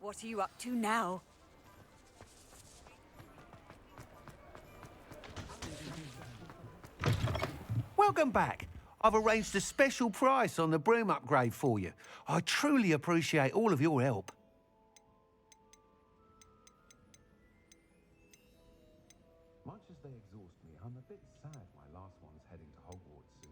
What are you up to now? Welcome back. I've arranged a special price on the broom upgrade for you. I truly appreciate all of your help. Much as they exhaust me, I'm a bit sad my last one's heading to Hogwarts soon.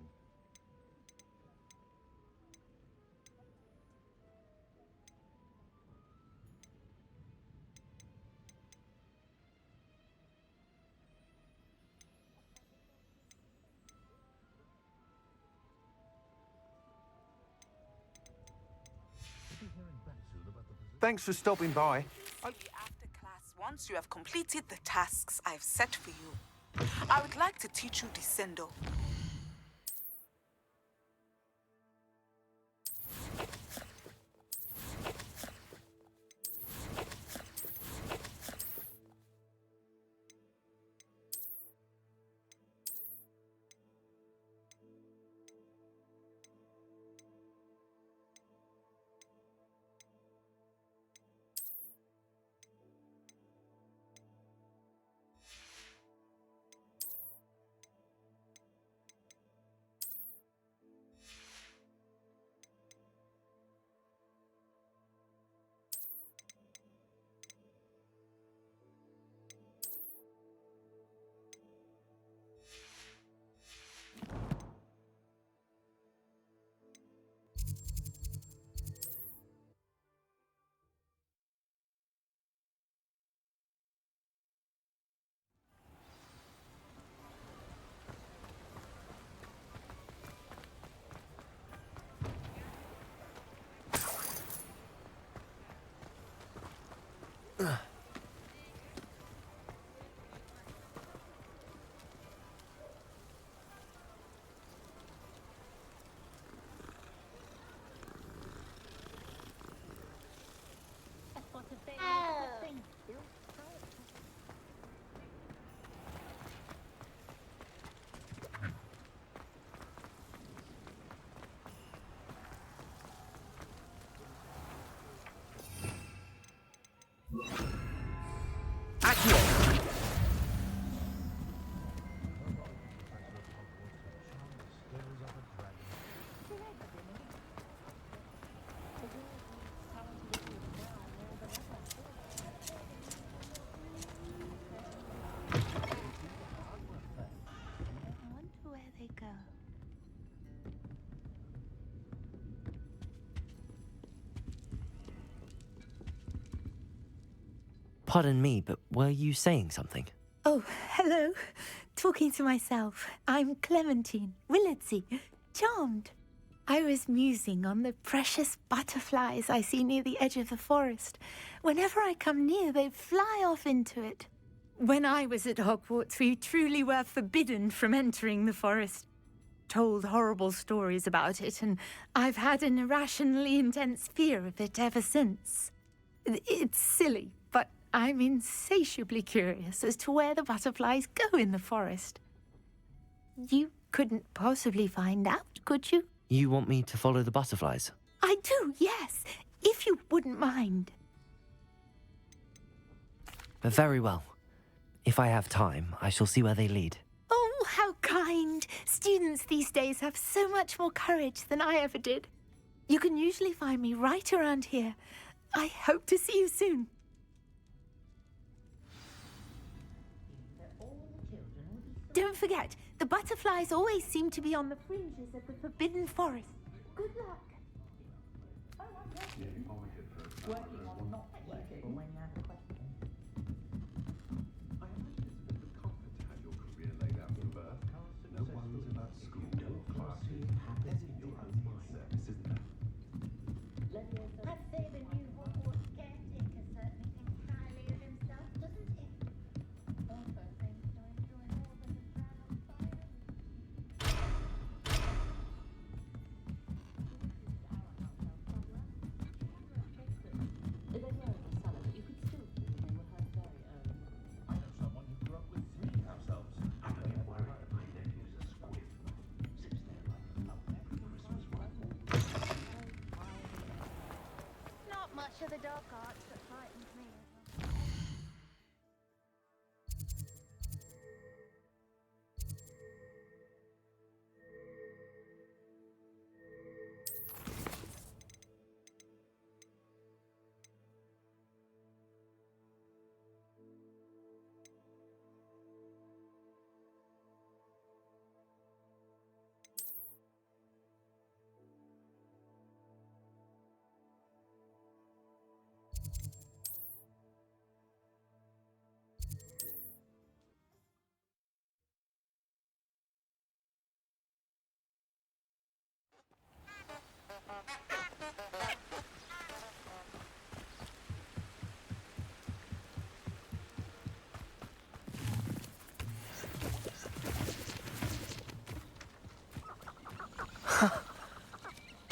Thanks for stopping by. After class, once you have completed the tasks I've set for you, I would like to teach you Descendo. Pardon me, but were you saying something? Oh, hello. Talking to myself. I'm Clementine, Willardsey, charmed. I was musing on the precious butterflies I see near the edge of the forest. Whenever I come near, they fly off into it. When I was at Hogwarts, we truly were forbidden from entering the forest. Told horrible stories about it, and I've had an irrationally intense fear of it ever since. It's silly, but I'm insatiably curious as to where the butterflies go in the forest. You couldn't possibly find out, could you? You want me to follow the butterflies? I do, yes, if you wouldn't mind. Very well. If I have time, I shall see where they lead. Oh, how kind. Students these days have so much more courage than I ever did. You can usually find me right around here. I hope to see you soon. Don't forget, the butterflies always seem to be on the fringes of the Forbidden Forest. Good luck. Working on not working when you have a question. I imagine it's a bit of a comfort to have your career laid out from birth. No worries about school or classes. There's a your own service, isn't there? I'd say the new Hogwarts caretaker certainly thinks highly of himself, doesn't he? Also seems to enjoy more than the crown on fire. They were in the cellar, but you could still see them. They were her very own. I know someone who grew up with 3 house elves. I don't get worried that my nephew's a squib. Sits there like a lovely Christmas rifle. Not much of the dark arts, but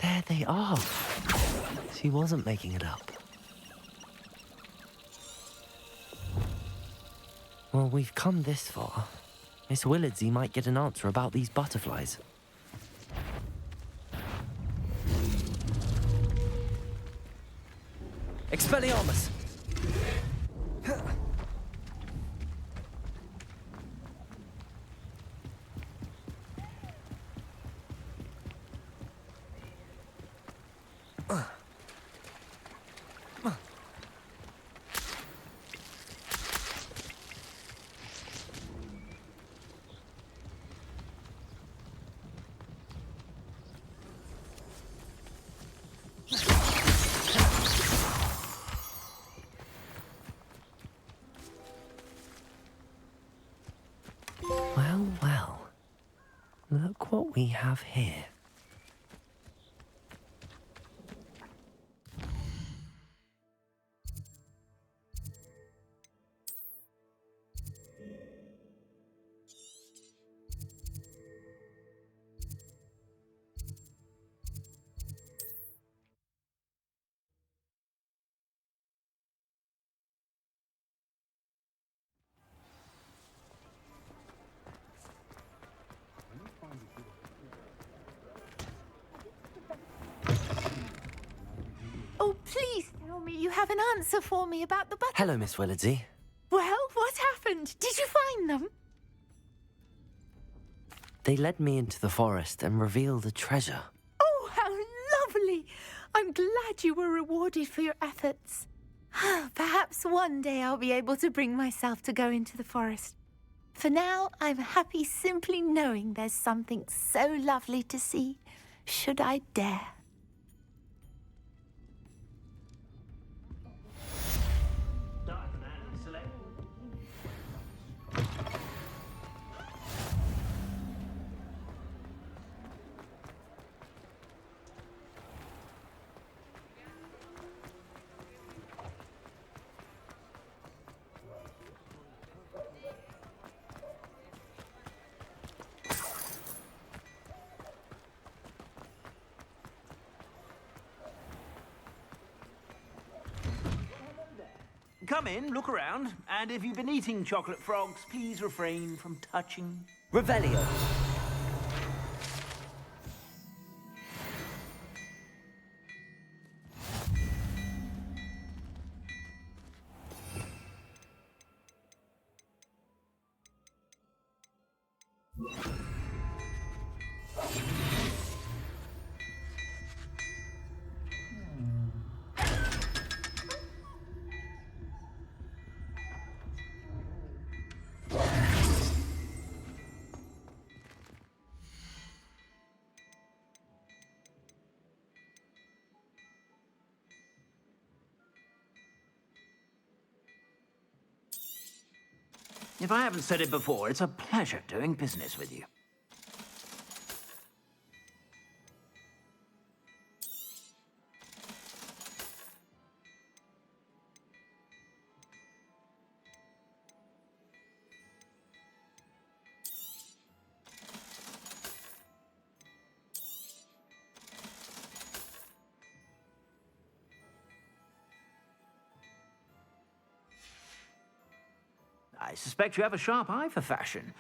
There they are. She wasn't making it up. Well, we've come this far. Miss Willardsy might get an answer about these butterflies. Expelliarmus! Well, well. Look what we have here. Oh, please tell me you have an answer for me about the butterflies. Hello, Miss Willardsy. Well, what happened? Did you find them? They led me into the forest and revealed a treasure. Oh, how lovely! I'm glad you were rewarded for your efforts. Perhaps one day I'll be able to bring myself to go into the forest. For now, I'm happy simply knowing there's something so lovely to see, should I dare. Come in, look around, and if you've been eating chocolate frogs, please refrain from touching. Revelio. If I haven't said it before, it's a pleasure doing business with you. I suspect you have a sharp eye for fashion.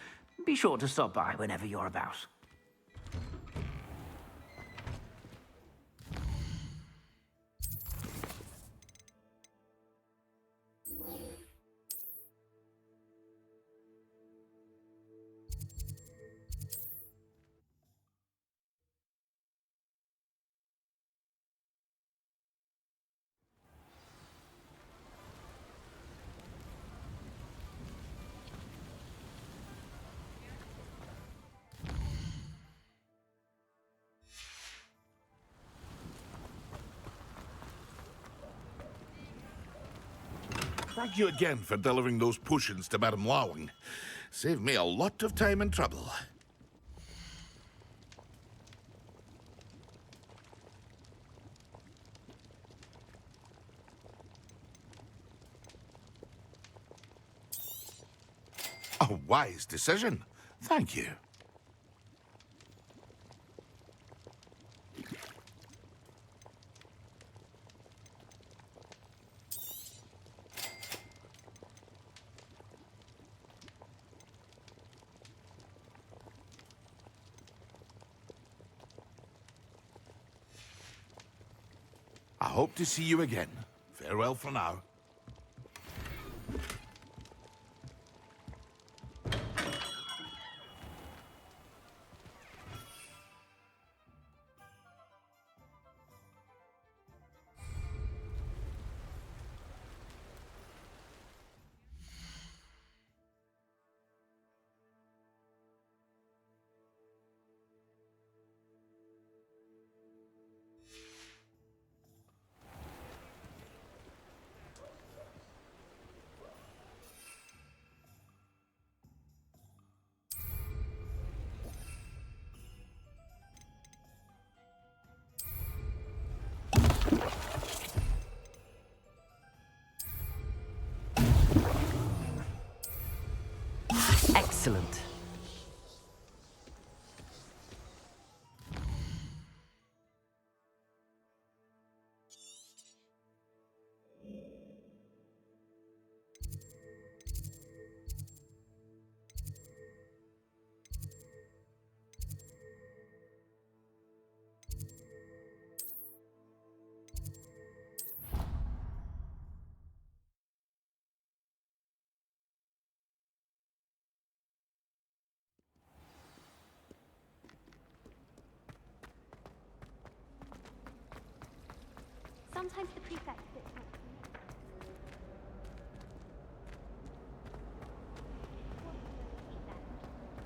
Be sure to stop by whenever you're about. Thank you again for delivering those potions to Madame Lawing. Saved me a lot of time and trouble. A wise decision. Thank you. hope to see you again. Farewell for now. Excellent. Sometimes the prefect sits next to me.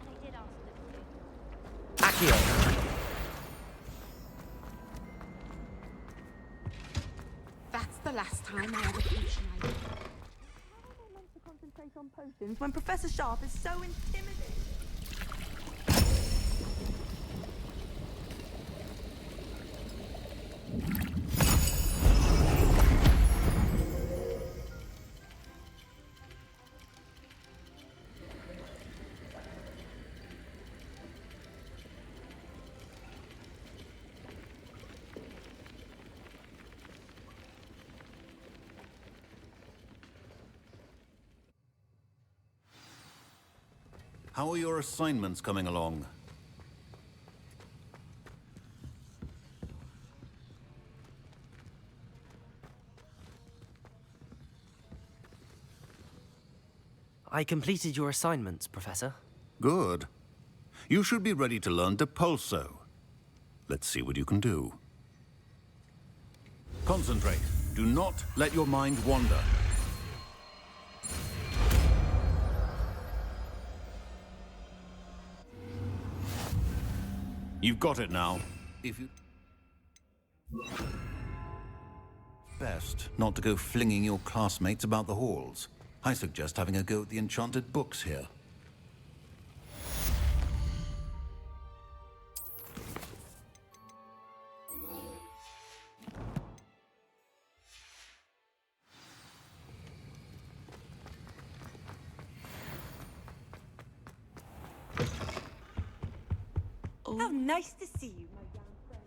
And I did ask them to. Accio. That's the last time I ever teach an idea. How am I meant to concentrate on potions when Professor Sharp is so intimidating? How are your assignments coming along? I completed your assignments, Professor. Good. You should be ready to learn Depulso. Let's see what you can do. Concentrate. Do not let your mind wander. You've got it now. If you... Best not to go flinging your classmates about the halls. I suggest having a go at the enchanted books here. How nice to see you, my young friend.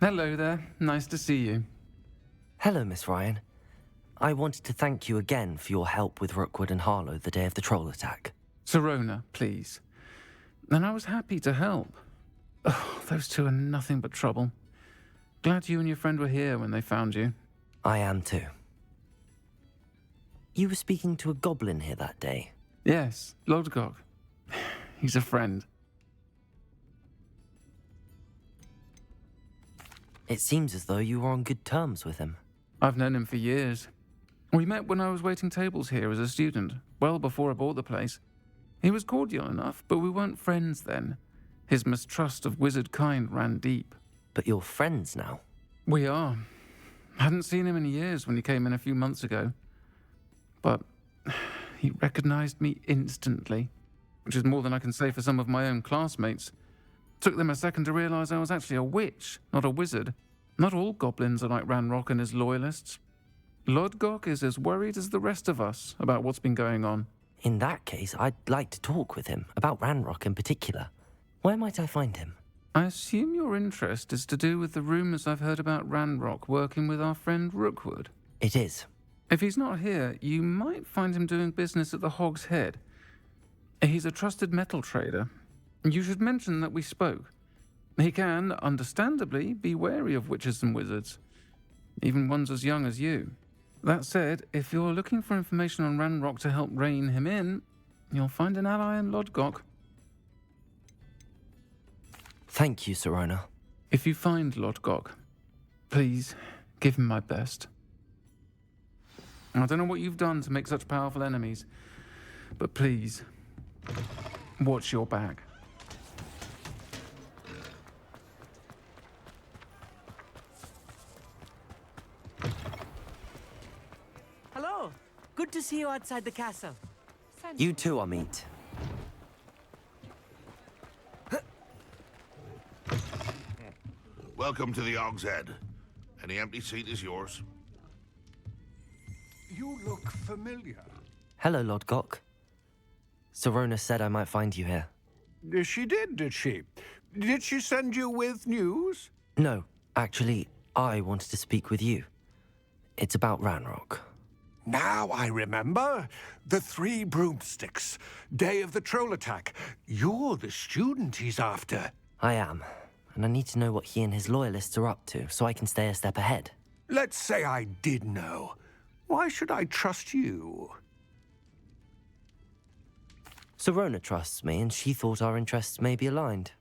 Hello there. Nice to see you. Hello, Miss Ryan. I wanted to thank you again for your help with Rookwood and Harlow the day of the troll attack. Serona, please. And I was happy to help. Oh, those two are nothing but trouble. Glad you and your friend were here when they found you. I am too. You were speaking to a goblin here that day. Yes, Lodgok. He's a friend. It seems as though you were on good terms with him. I've known him for years. We met when I was waiting tables here as a student, well before I bought the place. He was cordial enough, but we weren't friends then. His mistrust of wizard kind ran deep. But you're friends now? We are. Hadn't seen him in years when he came in a few months ago. But he recognized me instantly, which is more than I can say for some of my own classmates. Took them a second to realize I was actually a witch, not a wizard. Not all goblins are like Ranrock and his loyalists. Lodgok is as worried as the rest of us about what's been going on. In that case, I'd like to talk with him, about Ranrock in particular. Where might I find him? I assume your interest is to do with the rumours I've heard about Ranrock working with our friend Rookwood. It is. If he's not here, you might find him doing business at the Hog's Head. He's a trusted metal trader. You should mention that we spoke. He can, understandably, be wary of witches and wizards, even ones as young as you. That said, if you're looking for information on Ranrock to help rein him in, you'll find an ally in Lodgok. Thank you, Sirona. If you find Lodgok, please give him my best. I don't know what you've done to make such powerful enemies, but please, watch your back. Hello. Good to see you outside the castle. You too, Amit. Welcome to the Hog's Head. Any empty seat is yours. You look familiar. Hello, Lodgok. Sirona said I might find you here. She did she? Did she send you with news? No, actually, I wanted to speak with you. It's about Ranrock. Now I remember. The 3 broomsticks. Day of the troll attack. You're the student he's after. I am, and I need to know what he and his loyalists are up to so I can stay a step ahead. Let's say I did know. Why should I trust you? Sirona trusts me, and she thought our interests may be aligned.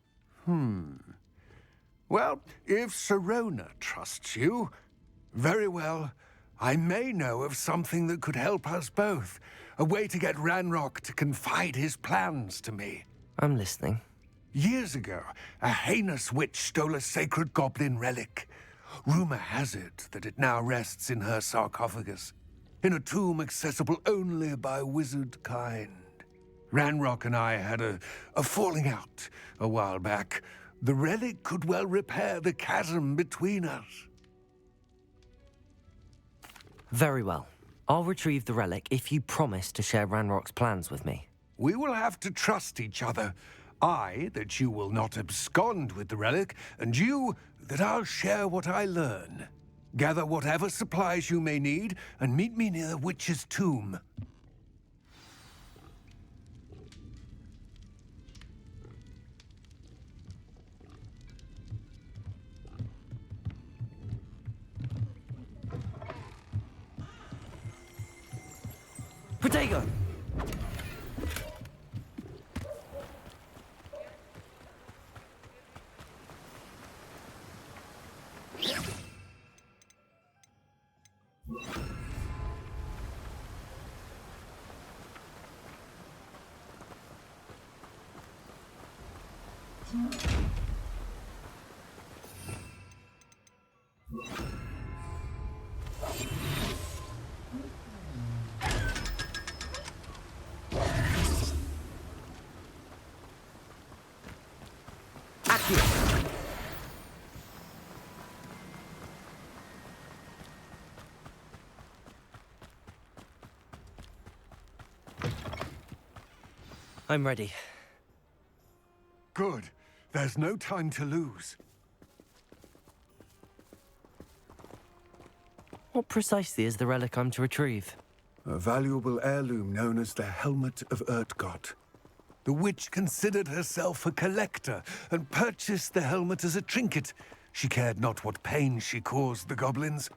Well, if Sirona trusts you, very well. I may know of something that could help us both. A way to get Ranrock to confide his plans to me. I'm listening. Years ago, a heinous witch stole a sacred goblin relic. Rumor has it that it now rests in her sarcophagus, in a tomb accessible only by wizard kind. Ranrock and I had a falling out a while back. The relic could well repair the chasm between us. Very well. I'll retrieve the relic if you promise to share Ranrock's plans with me. We will have to trust each other. I, that you will not abscond with the relic, and you, that I'll share what I learn. Gather whatever supplies you may need, and meet me near the witch's tomb. Protego! I'm ready. Good. There's no time to lose. What precisely is the relic I'm to retrieve? A valuable heirloom known as the Helmet of Urtgott. The witch considered herself a collector and purchased the helmet as a trinket. She cared not what pain she caused the goblins.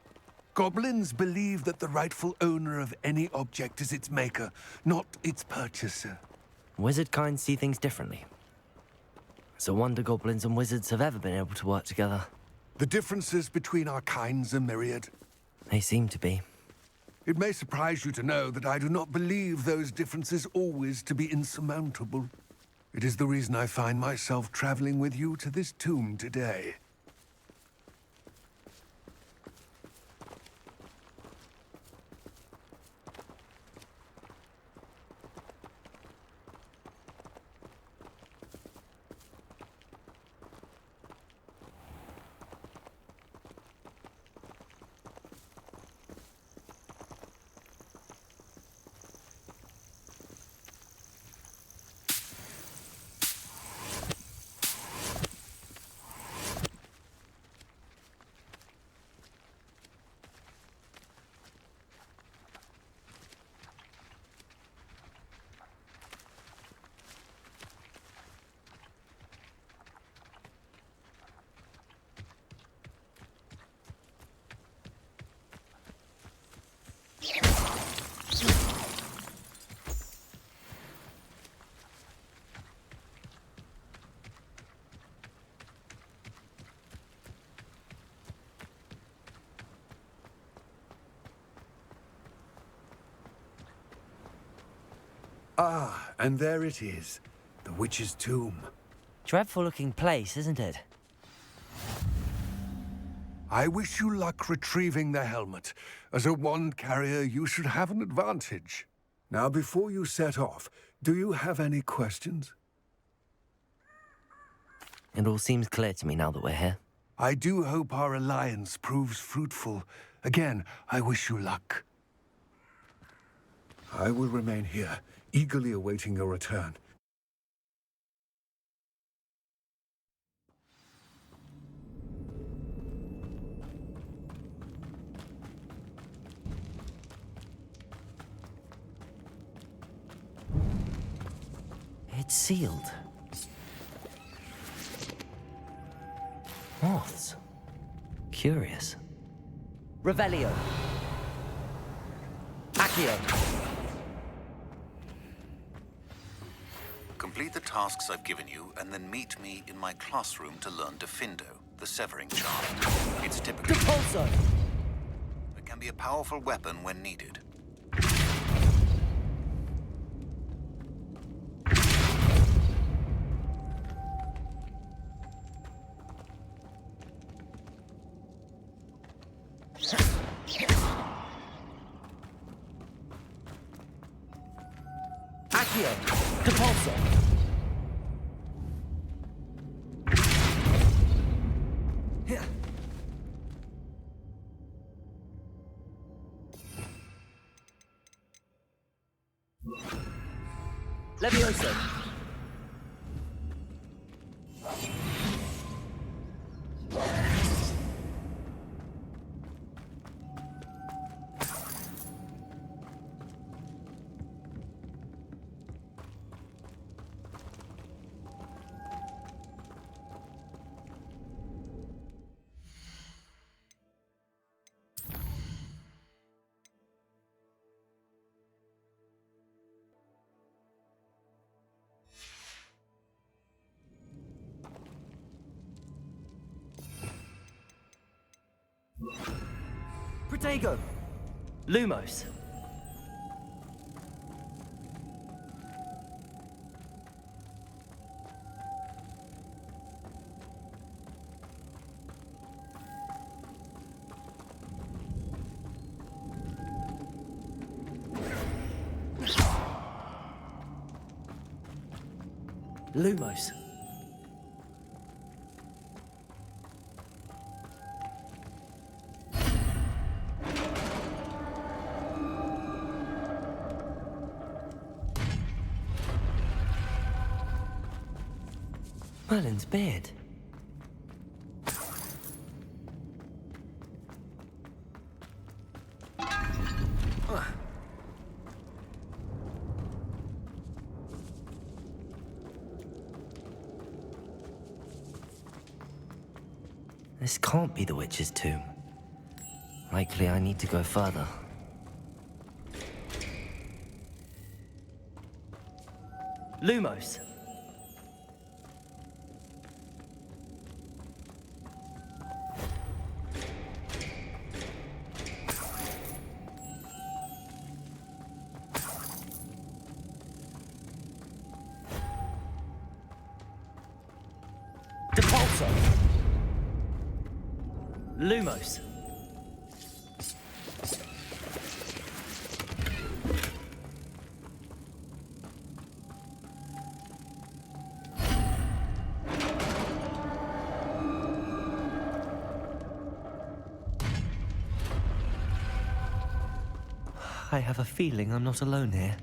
Goblins believe that the rightful owner of any object is its maker, not its purchaser. Wizard kind see things differently. It's a wonder goblins and wizards have ever been able to work together. The differences between our kinds are myriad. They seem to be. It may surprise you to know that I do not believe those differences always to be insurmountable. It is the reason I find myself traveling with you to this tomb today. Ah, and there it is. The witch's tomb. Dreadful-looking place, isn't it? I wish you luck retrieving the helmet. As a wand carrier, you should have an advantage. Now, before you set off, do you have any questions? It all seems clear to me now that we're here. I do hope our alliance proves fruitful. Again, I wish you luck. I will remain here, eagerly awaiting your return. It's sealed. Moths. Curious. Revelio. Accio. Complete the tasks I've given you, and then meet me in my classroom to learn Defindo, the severing charm. It's typically... Depulso! It can be a powerful weapon when needed. Accio. Depulso. Levioso. Protego. Lumos. Lumos. Merlin's beard. This can't be the witch's tomb. Likely I need to go further. Lumos. Depulso. Lumos. I have a feeling I'm not alone here.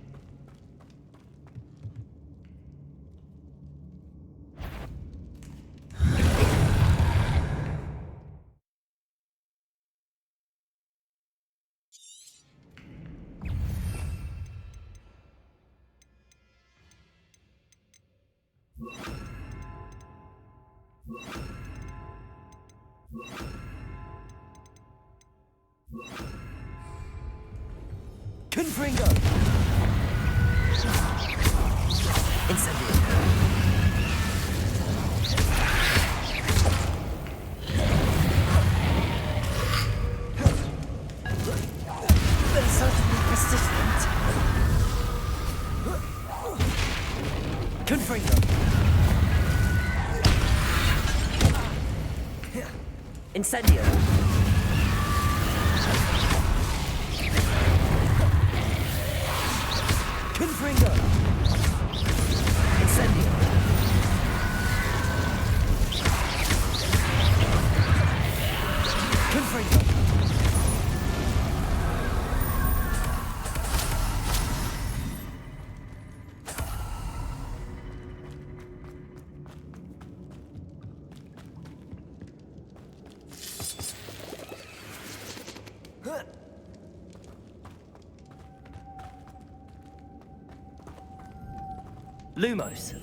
Confringo! Incendio! They're certainly persistent. Confringo. Incendio. Confringo. Incendio. Confringo. Lumos.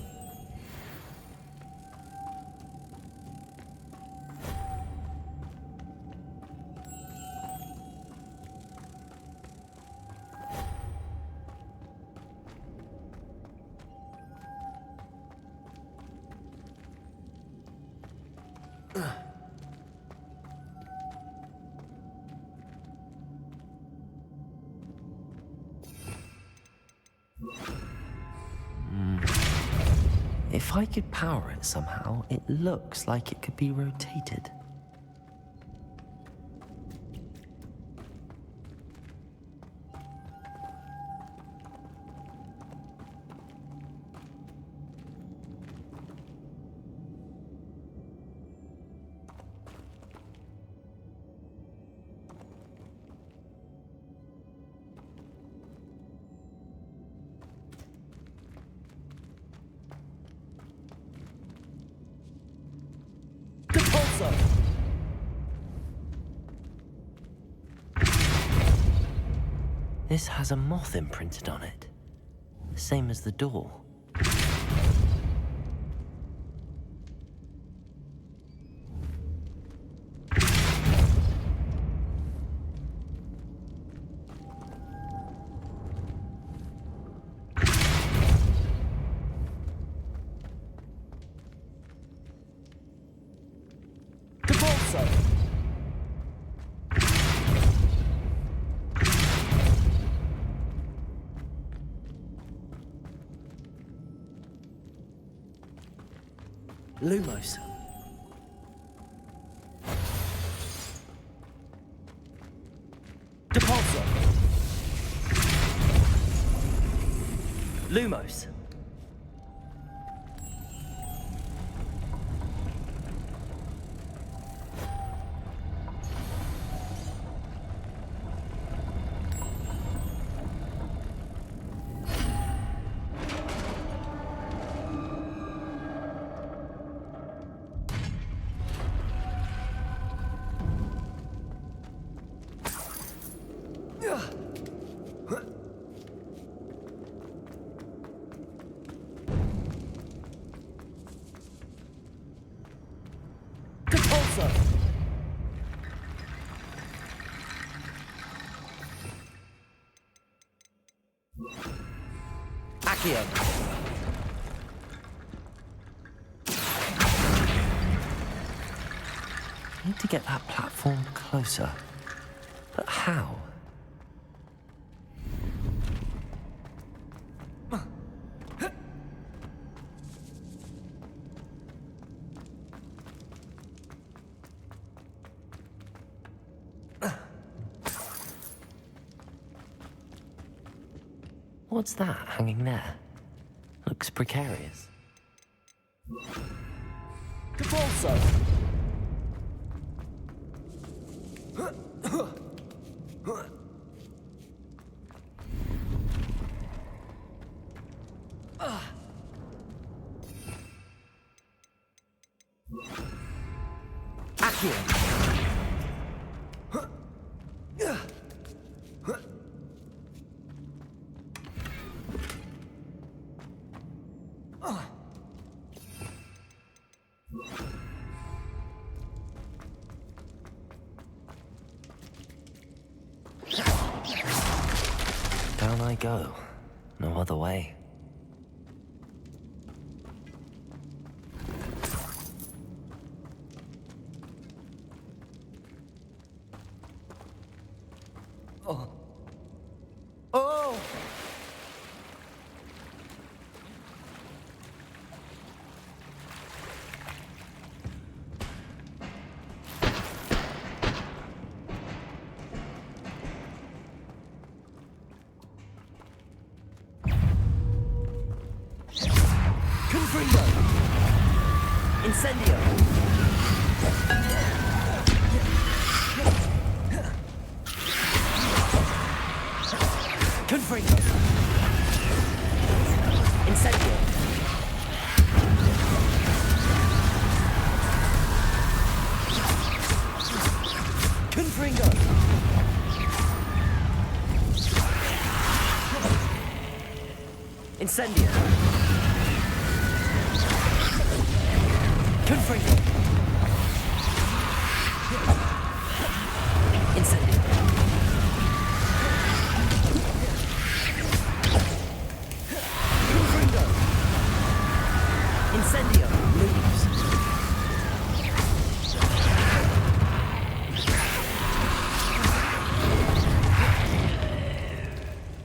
If I could power it somehow, it looks like it could be rotated. This has a moth imprinted on it, same as the door. Lumos. Depulso. Lumos. Accio. Need to get that platform closer. But how? What's that hanging there? Looks precarious. Depulso. Accio. Down I go. No other way. Oh. Oh! Confringo! Incendio! Confringo! Incendio! Confringo! Incendio! Confringo! Incendio! Confringo! Incendio! Leaves!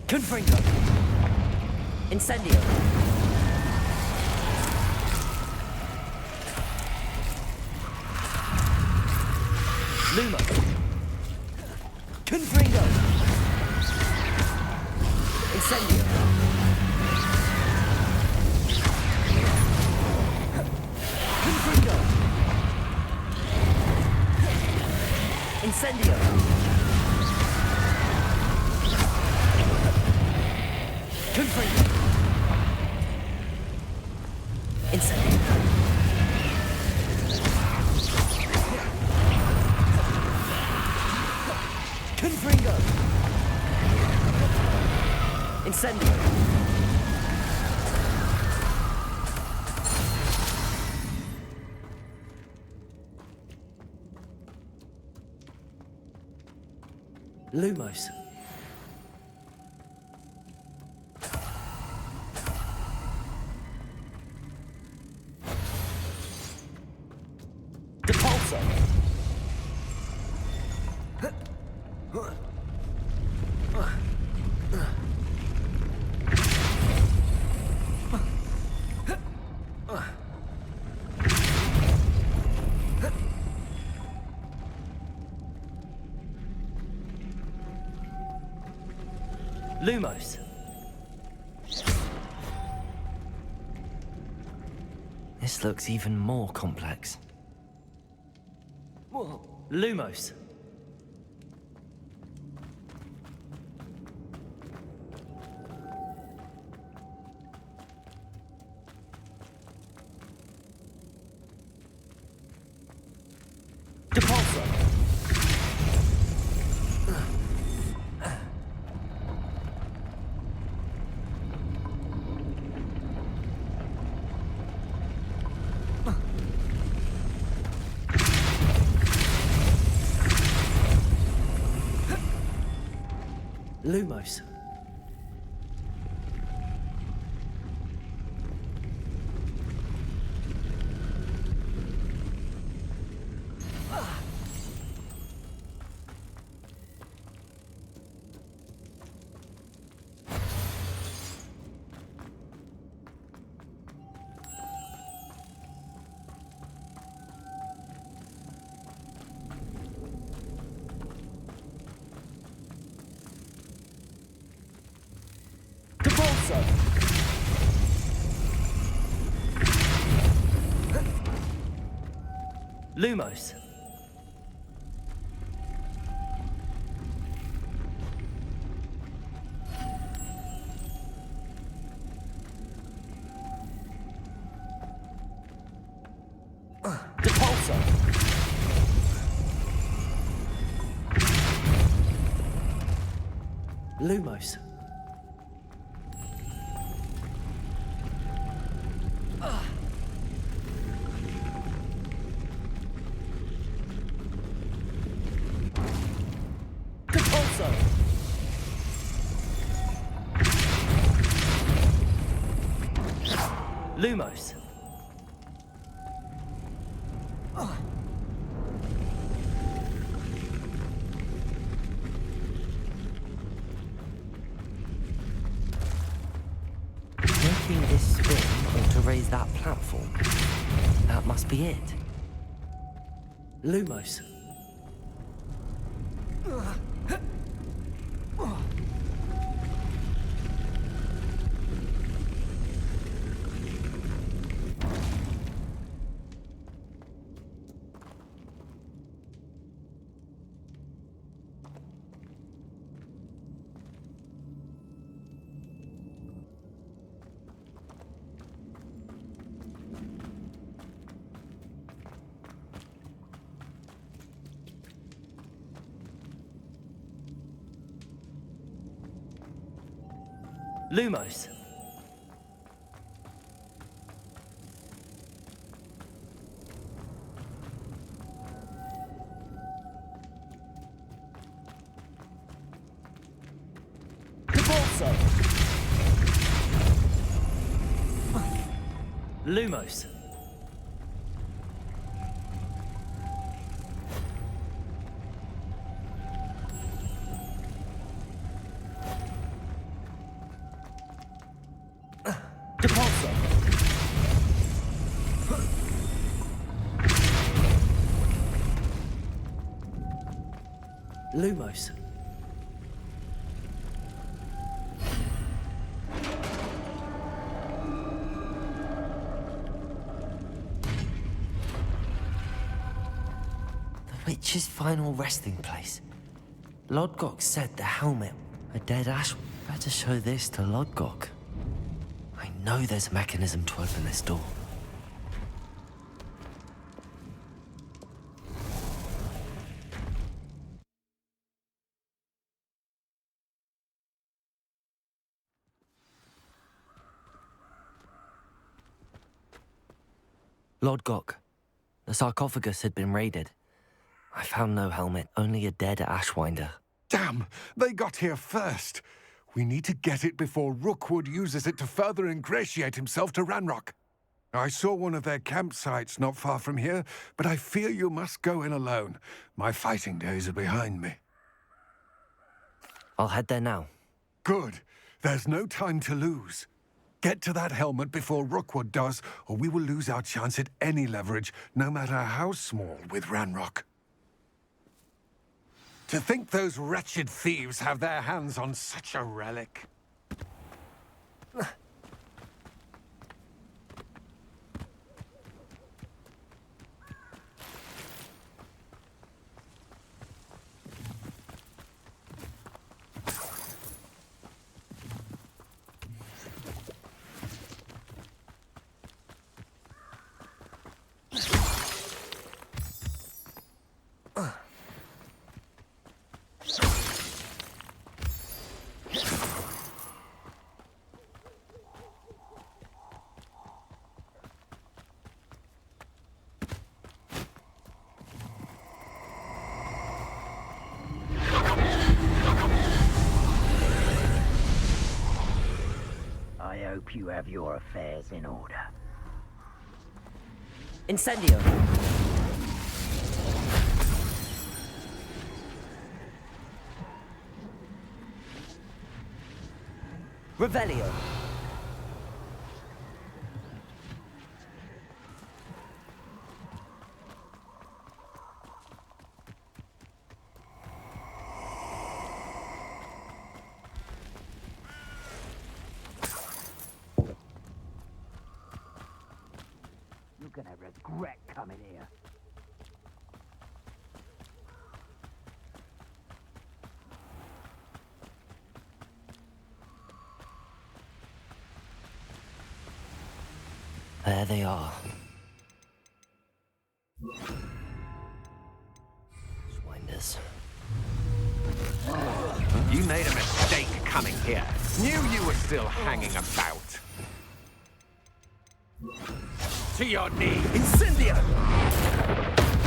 Confringo! Incendio! Lumo! Confringo! Incendio! Confringo! Incendio! Confringo! Incendio! Confringo! Incendio! Lumos! Depulso! Lumos. This looks even more complex. Whoa. Lumos. Depulso. Lumos. Lumos. Depulso. Lumos. Lumos. Making this spin ought to raise that platform. That must be it. Lumos. Lumos. Lumos. Depulso. Lumos. The witch's final resting place. Lodgok said the helmet, a dead ash. Better show this to Lodgok. I know there's a mechanism to open this door. Lodgok, the sarcophagus had been raided. I found no helmet, only a dead ashwinder. Damn! They got here first. We need to get it before Rookwood uses it to further ingratiate himself to Ranrock. I saw one of their campsites not far from here, but I fear you must go in alone. My fighting days are behind me. I'll head there now. Good. There's no time to lose. Get to that helmet before Rookwood does, or we will lose our chance at any leverage, no matter how small, with Ranrock. To think those wretched thieves have their hands on such a relic. I hope you have your affairs in order. Incendio! Revelio! You're gonna regret coming here. There they are. Swinders. You made a mistake coming here. Knew you were still hanging about. To your knees. Incendio!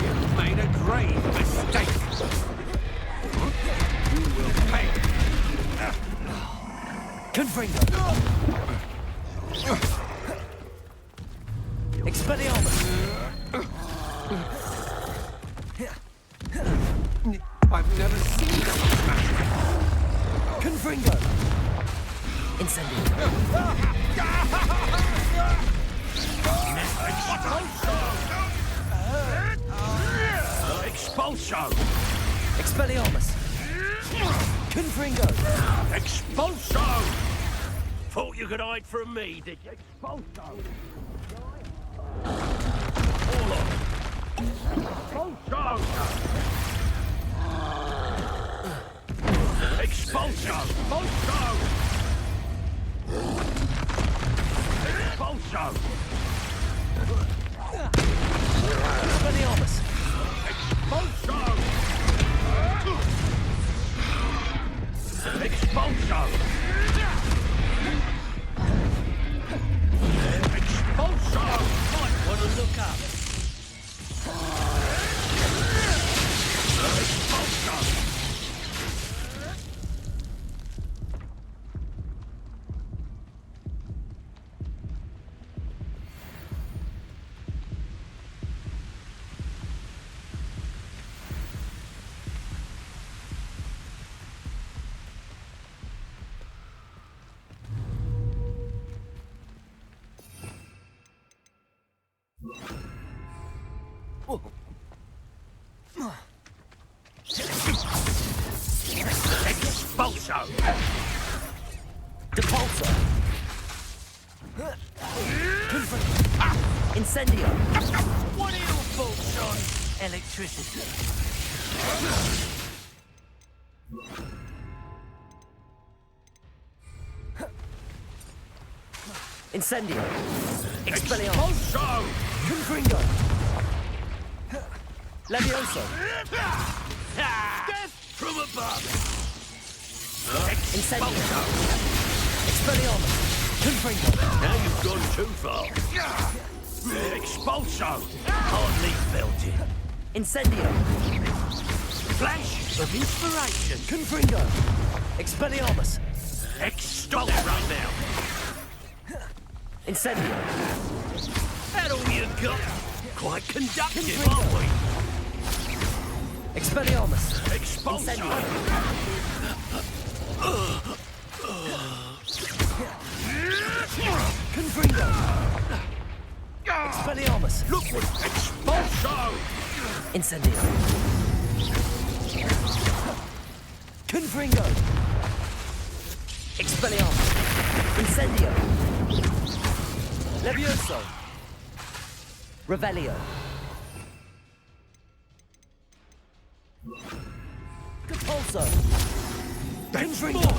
You made a grave mistake. You will pay. Confringo! Expelliarmus! I've never seen that magic. Confringo! Incendio! Expulso! Expelliarmus! Confringo! Expulso! Thought you could hide from me, did you? Expulso! Hold on! Expulso! Expulso! Expulso! Expelliarmus! Expulso! Expulso! Expulso! Depulso. Incendio. What are your thoughts on electricity? Incendio. Expelliarmus. Expulso! Confringo. Levioso. Death from above! Incendio. Expelliarmus. Confringo. Now you've gone too far. Expulso! Hardly felt it. Incendio. Flash of inspiration. Confringo. Expelliarmus. Stop right now. Incendio. That all you got? Quite conductive, aren't we? Expelliarmus. Expulso! Incendio. Confringo. Expelliarmus. Look what expulso! Incendio. Confringo. Expelliarmus. Incendio. Levioso. Revelio. Depulso. Confringo.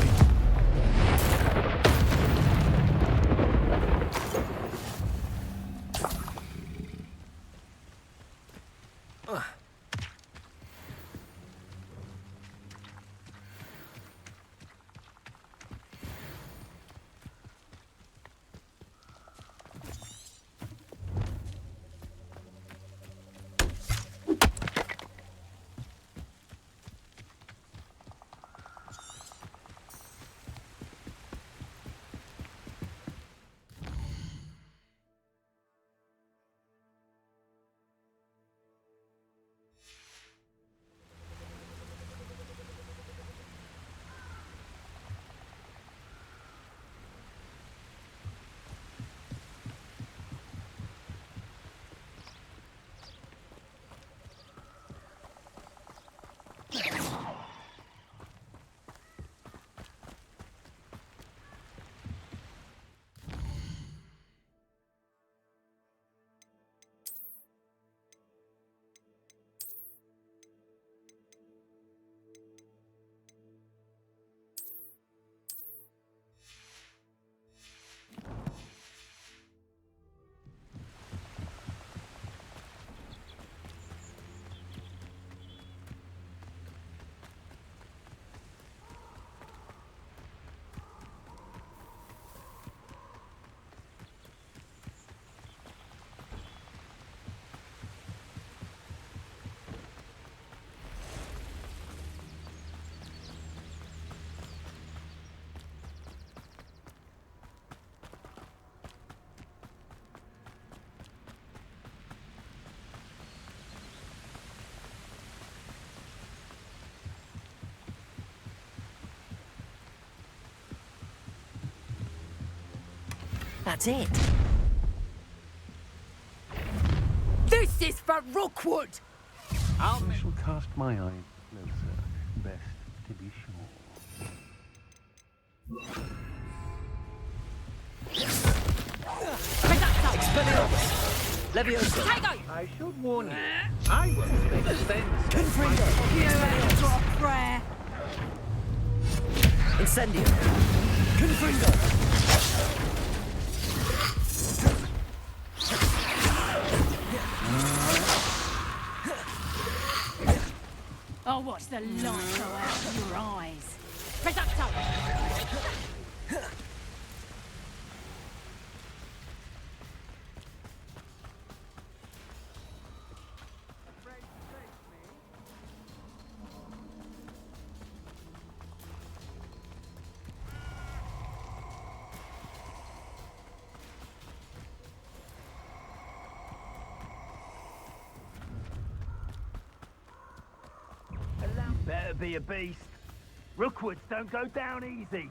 That's it. This is for Rookwood! I shall cast my eye closer. Best to be sure. Expelliarmus. Levioso. I should warn you. I won't make sense. Confringo. You ain't got a prayer. Incendio. Confringo. I'll watch the light go out of your eyes. Reducto! Better be a beast. Rookwoods don't go down easy.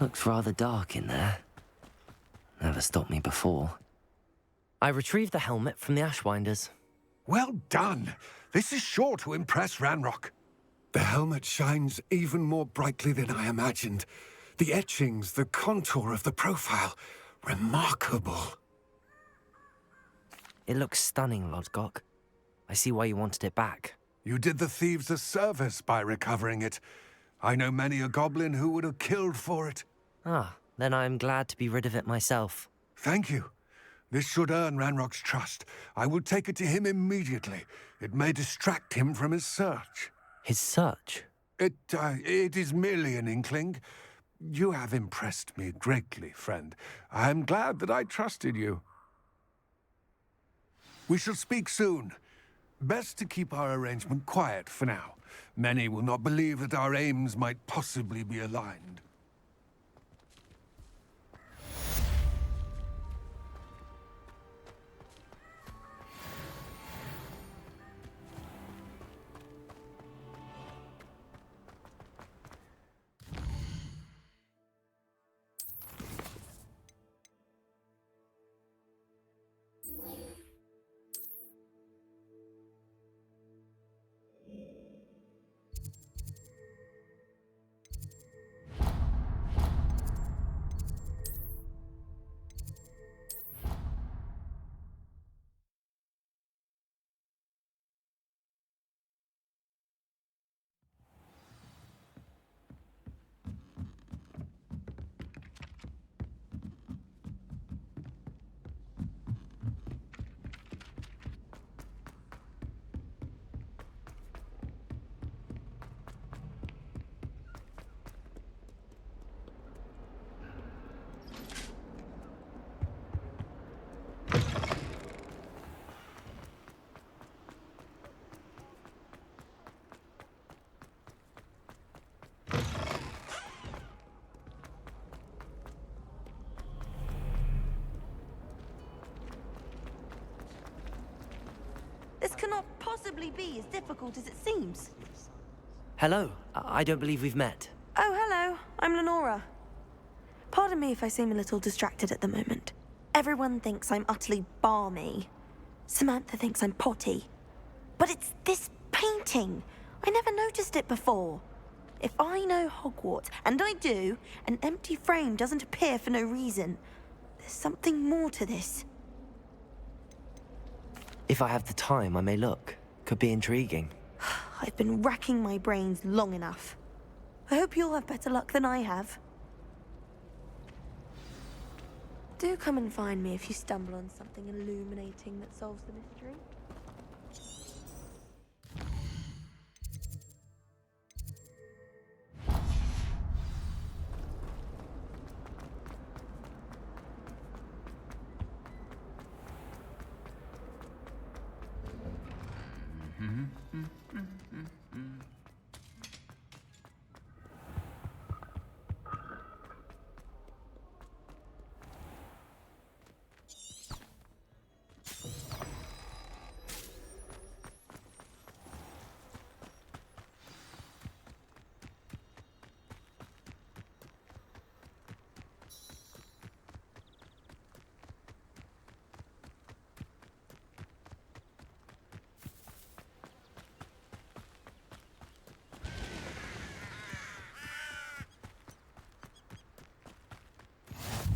Looks rather dark in there. Never stopped me before. I retrieved the helmet from the Ashwinders. Well done. This is sure to impress Ranrock. The helmet shines even more brightly than I imagined. The etchings, the contour of the profile. Remarkable. It looks stunning, Lodgok. I see why you wanted it back. You did the thieves a service by recovering it. I know many a goblin who would have killed for it. Ah, then I am glad to be rid of it myself. Thank you. This should earn Ranrock's trust. I will take it to him immediately. It may distract him from his search. His search? It is merely an inkling. You have impressed me greatly, friend. I am glad that I trusted you. We shall speak soon. Best to keep our arrangement quiet for now. Many will not believe that our aims might possibly be aligned. This cannot possibly be as difficult as it seems. Hello, I don't believe we've met. Oh, hello. I'm Lenora. Pardon me if I seem a little distracted at the moment. Everyone thinks I'm utterly balmy. Samantha thinks I'm potty. But it's this painting. I never noticed it before. If I know Hogwarts, and I do, an empty frame doesn't appear for no reason. There's something more to this. If I have the time, I may look. Could be intriguing. I've been racking my brains long enough. I hope you'll have better luck than I have. Do come and find me if you stumble on something illuminating that solves the mystery.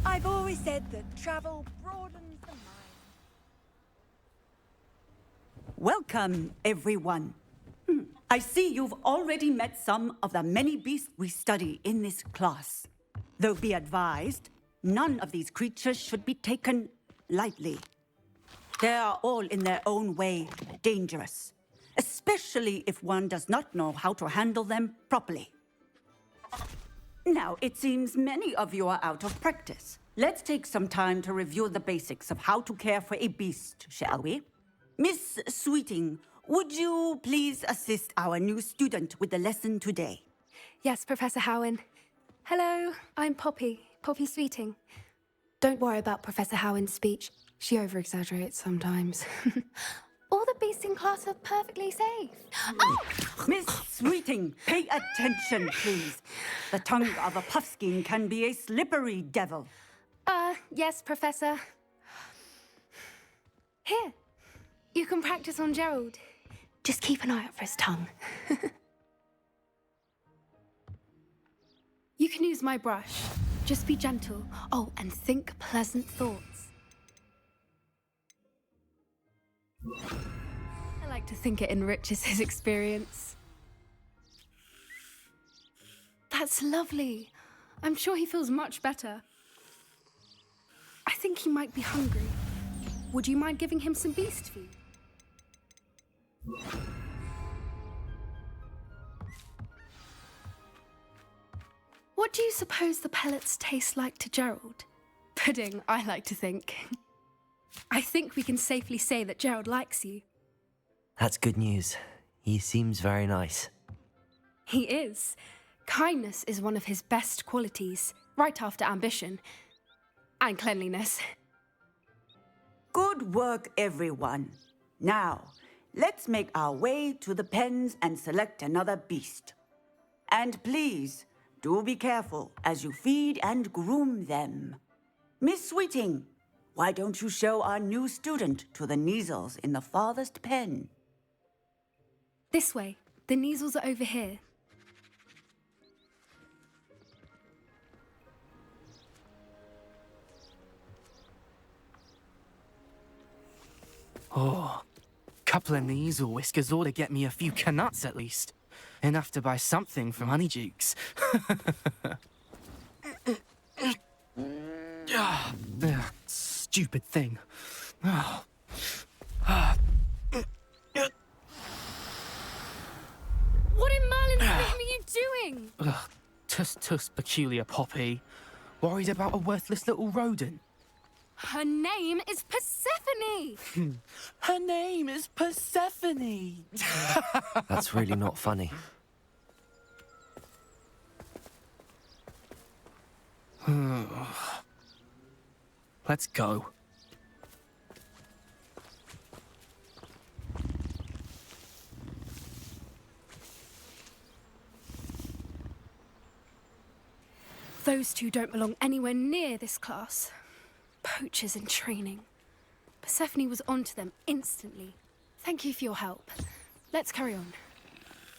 I've always said that travel broadens the mind. Welcome, everyone. I see you've already met some of the many beasts we study in this class. Though be advised, none of these creatures should be taken lightly. They are all in their own way dangerous, especially if one does not know how to handle them properly. Now, it seems many of you are out of practice. Let's take some time to review the basics of how to care for a beast, shall we? Miss Sweeting, would you please assist our new student with the lesson today? Yes, Professor Howen. Hello, I'm Poppy Sweeting. Don't worry about Professor Howen's speech. She over-exaggerates sometimes. All the beasts in class are perfectly safe. Oh! Miss Sweeting, pay attention, please. The tongue of a puffskein can be a slippery devil. Yes, Professor. Here, you can practice on Gerald. Just keep an eye out for his tongue. You can use my brush. Just be gentle. Oh, and think pleasant thoughts. I like to think it enriches his experience. That's lovely. I'm sure he feels much better. I think he might be hungry. Would you mind giving him some beast food? What do you suppose the pellets taste like to Gerald? Pudding, I like to think. I think we can safely say that Gerald likes you. That's good news. He seems very nice. He is. Kindness is one of his best qualities, right after ambition. And cleanliness. Good work, everyone. Now, let's make our way to the pens and select another beast. And please, do be careful as you feed and groom them. Miss Sweeting, why don't you show our new student to the Neasels in the farthest pen? This way. The Neasels are over here. Oh, couple of Neasel whiskers ought to get me a few canuts at least. Enough to buy something from Honeydukes. Stupid thing. Oh. What in Merlin's name are you doing? Tuss, peculiar Poppy. Worried about a worthless little rodent? Her name is Persephone! Her name is Persephone! That's really not funny. Let's go. Those two don't belong anywhere near this class. Poachers in training. Persephone was onto them instantly. Thank you for your help. Let's carry on.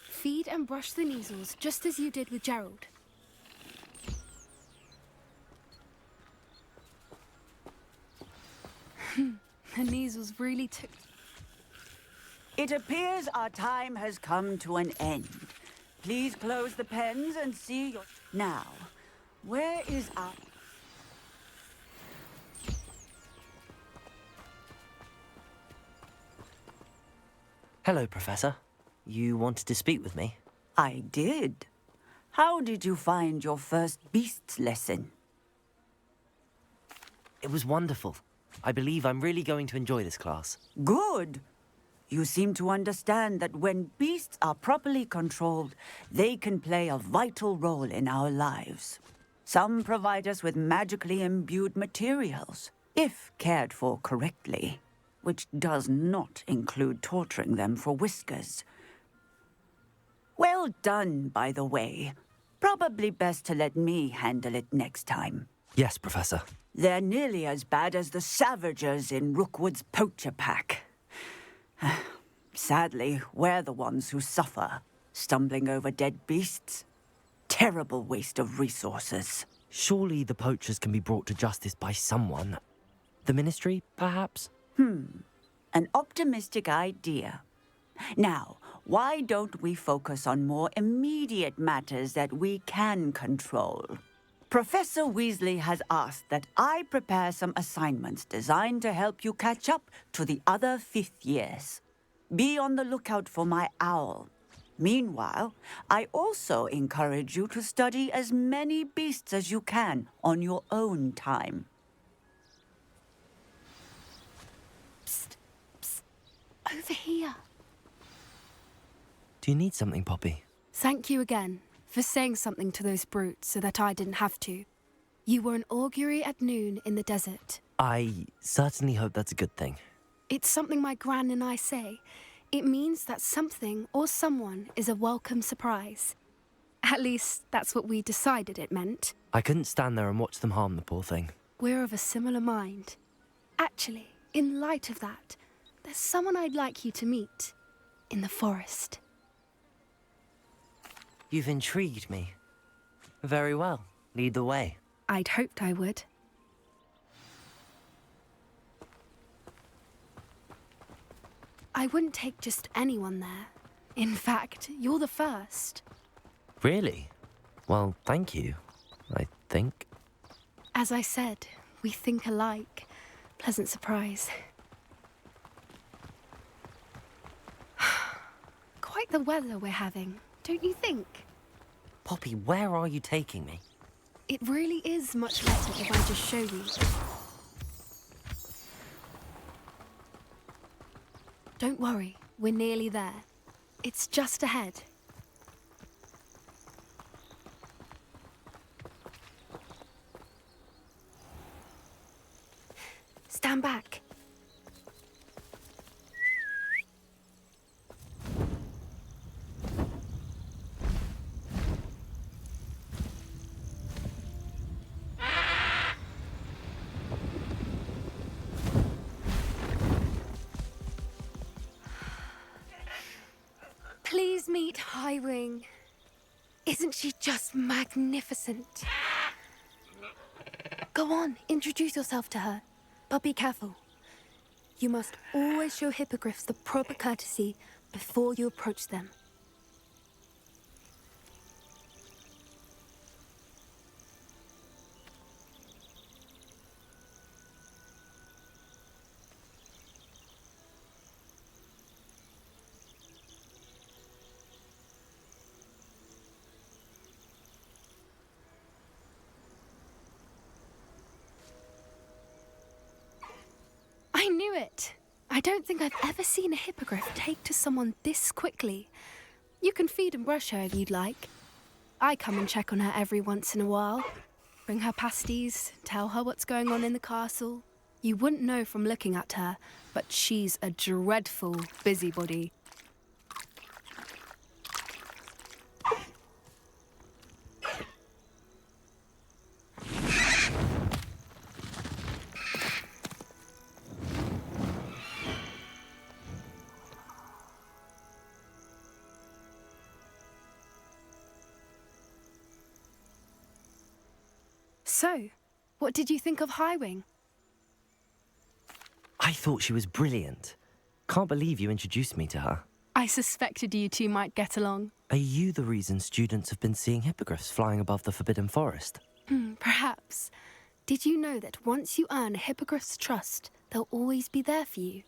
Feed and brush the Neasels just as you did with Gerald. The Neasels really took... It appears our time has come to an end. Please close the pens and see your... Now, where is our... Hello, Professor. You wanted to speak with me? I did. How did you find your first beasts lesson? It was wonderful. I believe I'm really going to enjoy this class. Good. You seem to understand that when beasts are properly controlled, they can play a vital role in our lives. Some provide us with magically imbued materials, if cared for correctly, which does not include torturing them for whiskers. Well done, by the way. Probably best to let me handle it next time. Yes, Professor. They're nearly as bad as the Savagers in Rookwood's poacher pack. Sadly, we're the ones who suffer, stumbling over dead beasts. Terrible waste of resources. Surely the poachers can be brought to justice by someone. The Ministry, perhaps? An optimistic idea. Now, why don't we focus on more immediate matters that we can control? Professor Weasley has asked that I prepare some assignments designed to help you catch up to the other fifth years. Be on the lookout for my owl. Meanwhile, I also encourage you to study as many beasts as you can on your own time. Psst, psst. Over here. Do you need something, Poppy? Thank you again for saying something to those brutes so that I didn't have to. You were an augury at noon in the desert. I certainly hope that's a good thing. It's something my gran and I say. It means that something or someone is a welcome surprise. At least, that's what we decided it meant. I couldn't stand there and watch them harm the poor thing. We're of a similar mind. Actually, in light of that, there's someone I'd like you to meet. In the forest. You've intrigued me. Very well. Lead the way. I'd hoped I would. I wouldn't take just anyone there. In fact, you're the first. Really? Well, thank you, I think. As I said, we think alike. Pleasant surprise. Quite the weather we're having, don't you think? Poppy, where are you taking me? It really is much better if I just show you. Don't worry, we're nearly there. It's just ahead. Stand back. Please meet Highwing. Isn't she just magnificent? Go on, introduce yourself to her. But be careful. You must always show hippogriffs the proper courtesy before you approach them. I knew it! I don't think I've ever seen a hippogriff take to someone this quickly. You can feed and brush her if you'd like. I come and check on her every once in a while. Bring her pasties, tell her what's going on in the castle. You wouldn't know from looking at her, but she's a dreadful busybody. So, what did you think of Highwing? I thought she was brilliant. Can't believe you introduced me to her. I suspected you two might get along. Are you the reason students have been seeing hippogriffs flying above the Forbidden Forest? Perhaps. Did you know that once you earn a hippogriff's trust, they'll always be there for you?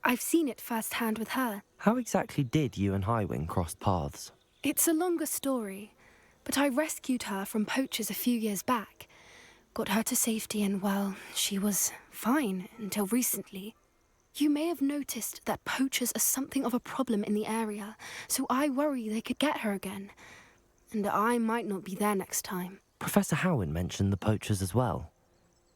I've seen it firsthand with her. How exactly did you and Highwing cross paths? It's a longer story, but I rescued her from poachers a few years back. Got her to safety and, well, she was fine until recently. You may have noticed that poachers are something of a problem in the area, so I worry they could get her again. And I might not be there next time. Professor Howin mentioned the poachers as well.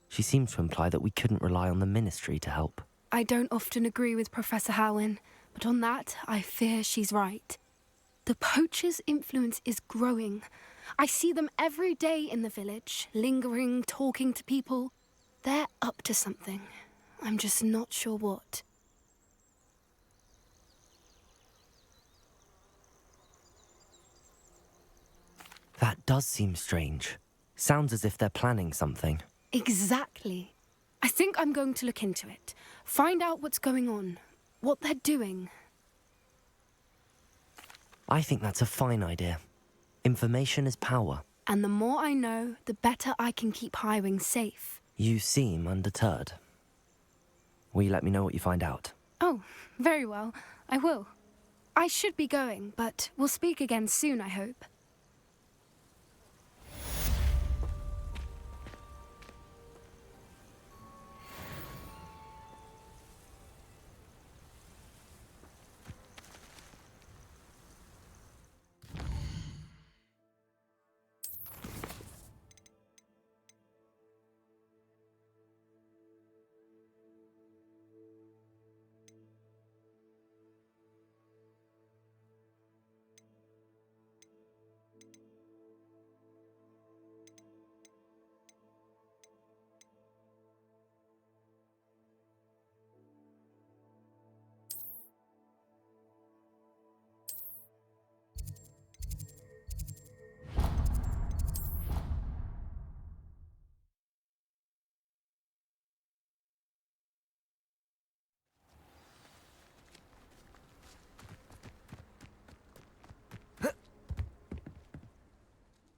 She seemed to imply that we couldn't rely on the Ministry to help. I don't often agree with Professor Howin, but on that, I fear she's right. The poachers' influence is growing. I see them every day in the village, lingering, talking to people. They're up to something. I'm just not sure what. That does seem strange. Sounds as if they're planning something. Exactly. I think I'm going to look into it. Find out what's going on, what they're doing. I think that's a fine idea. Information is power. And the more I know, the better I can keep Highwing safe. You seem undeterred. Will you let me know what you find out? Oh, very well. I will. I should be going, but we'll speak again soon, I hope.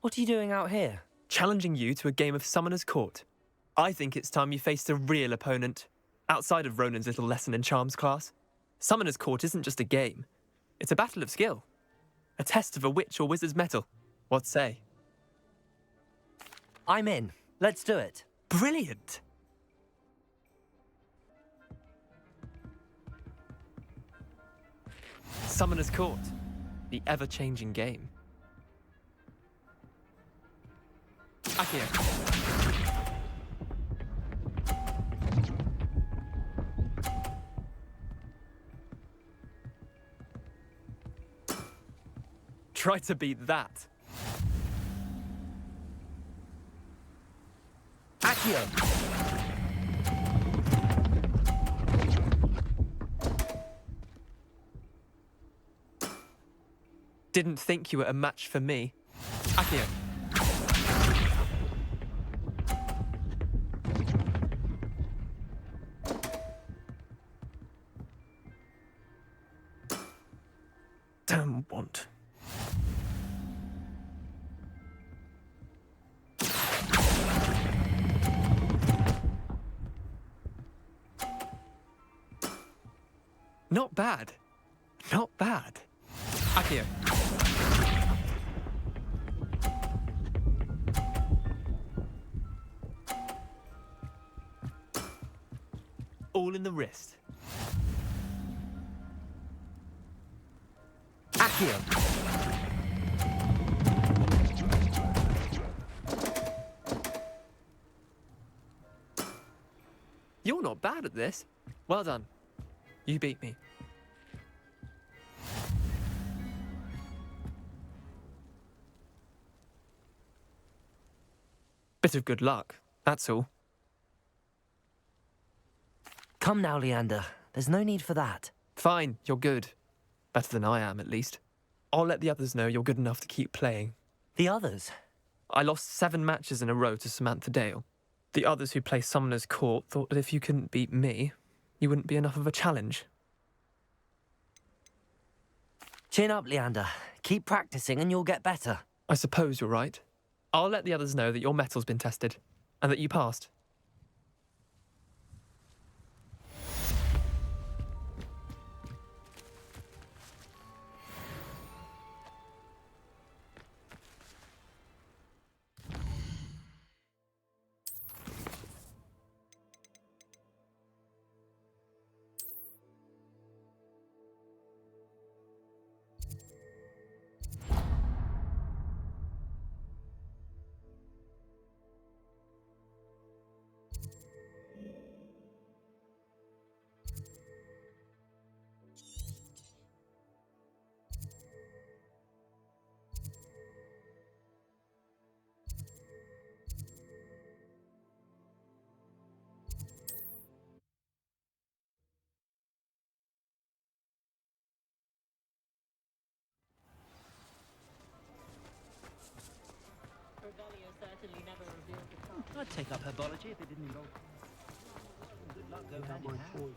What are you doing out here? Challenging you to a game of Summoner's Court. I think it's time you faced a real opponent, outside of Ronan's little lesson in charms class. Summoner's Court isn't just a game. It's a battle of skill. A test of a witch or wizard's mettle. What say? I'm in. Let's do it. Brilliant! Summoner's Court. The ever-changing game. Accio. Try to beat that. Accio. Didn't think you were a match for me. Accio. Damn want. Not bad. Not bad. Accio. All in the wrist. Accio. You're not bad at this. Well done. You beat me. Bit of good luck, that's all. Come now, Leander. There's no need for that. Fine, you're good. Better than I am, at least. I'll let the others know you're good enough to keep playing. The others? I lost 7 matches in a row to Samantha Dale. The others who play Summoner's Court thought that if you couldn't beat me, you wouldn't be enough of a challenge. Chin up, Leander. Keep practicing and you'll get better. I suppose you're right. I'll let the others know that your metal's been tested, and that you passed. I'd take up herbology if it didn't involve. Good luck, go hand in hand.